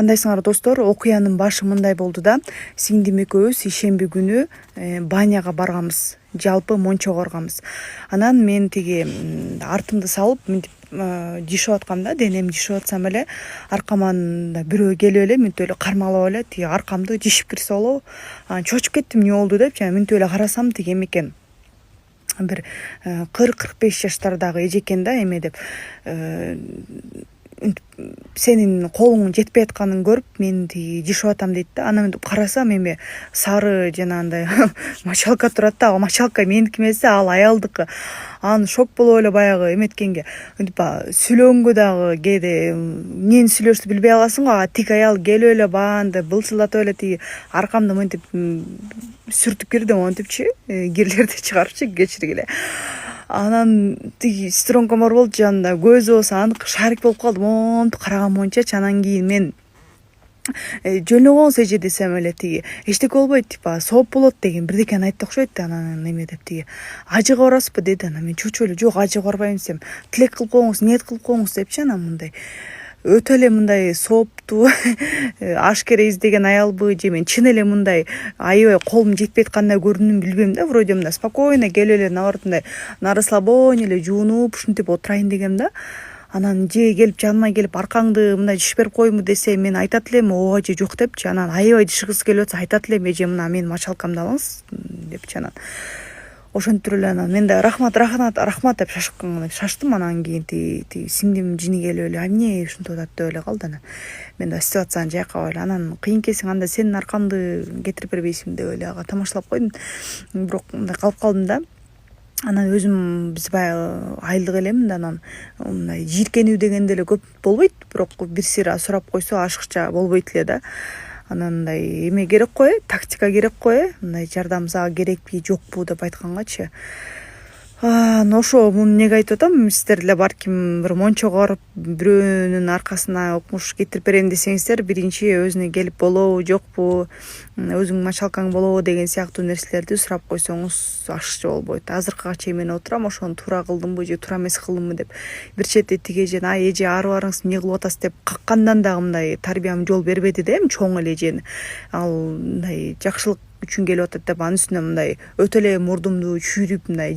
Кандайсыңар достор, окуянын башы мындай болду да. Сиңдим экөөбүз ишемби күнү баняга барганбыз. Жалпы мончого органбыз. Анан мен тиги артымды салып мынтип жишип аткам да, денемди жишип атсам эле аркаман бирөө келип эле мынтип эле кармалап эле тиги аркамды жишип кирсе болобу. Чочуп кеттим, эмне болду деп, жана мынтип эле карасам тиги эме экен. Бир 40-45 жаштардагы эже экен да, эме деп сенин колуң жетпей атканын көрүп мен тиги жишип атам дейт да. Анан мынтип карасам эме сары жанагындай мочалка турат да. Мочалка меники эмес, ал аялдыкы. Аны шок болуп эле баягы эметкенге мынтип сүйлөгөнгө дагы кээде эмнени сүйлөшүптү билбей каласың го. Тиги аял келип эле баанды былчылдатып эле тиги аркамды мынтип сүртүп кирди, монтипчи кирлерди чыгарыпчы, кечиргиле. Анан тиги сестренкам бар болчу жанында, көзү болсо анык шарик болуп калды, монтип караган боюнчачы. Анан кийин мен жөнөп коңуз эже десем эле тиги эчтеке болбойт, типа сооп болот деген бирдекени айтты окшойт да. Анан эме деп тиги ажыга барасызбы деди. Анан мен чочуп эле жок, ажыга барбайм десем, тилек кылып коңуз, ниет кылып коңуз депчи. Анан мындай өтө эле мындай соопту ашкере издеген аялбы же мен чын эле мындай аябай колум жетпей аткандай көрүндүм, билбейм да. Вроде мындай спокойно келип эле наоборот мындай на расслабоне эле жуунуп ушинтип отурайын дегем да. Анан же келип жаныма келип аркаңды мындай жишип берип коеюнбу десе, мен айтат элем ооба же жок депчи. Анан аябай жишигиси келип атса айтат элем эже мына менин мочалкамды алыңыз депчи. Анан ошентип эле анан мен да рахмат деп шаштым. Анан кийин тиги сиңдим жини келип эле эмне ушинтип атат деп эле калды. Анан мен да истеп атсаң жайкабай эле. Анан кыйынкеси анда сенин аркаңды кетирип бербейсиңби деп эле ага тамашалап койдум. Бирок мындай калып калдым да. Анан өзүм биз баягы айылдык элемин да, анан мындай жийиркенүү деген деле көп болбойт, бирок бир сыйра сурап койсо ашыкча болбойт эле да. Анан мындай эме керек го, тактика керек го, мындай жардам сага керекпи жокпу деп айткангачы. Ошо муну эмнеге айтып атам, сиздер деле балким бир мончого барып бирөөнүн аркасына укмуш кетирип берем десеңиздер, биринчи өзүнө келип болобу жокпу, өзүңүн мочалкаң болобу деген сыяктуу нерселерди сурап койсоңуз ашыкча болбойт. Азыркыга чейин мен отурам, ошону туура кылдымбы же туура эмес кылдымбы деп. Бир чети тиги эже эже ары барыңыз, эмне кылып атасыз деп каккандан дагы мындай тарбиям жол бербеди да, эми чоң эле эжени. Ал мындай жакшылык үчүн келип атат деп анын үстүнө мындай өтө эле мурдумду чүйрүп мындай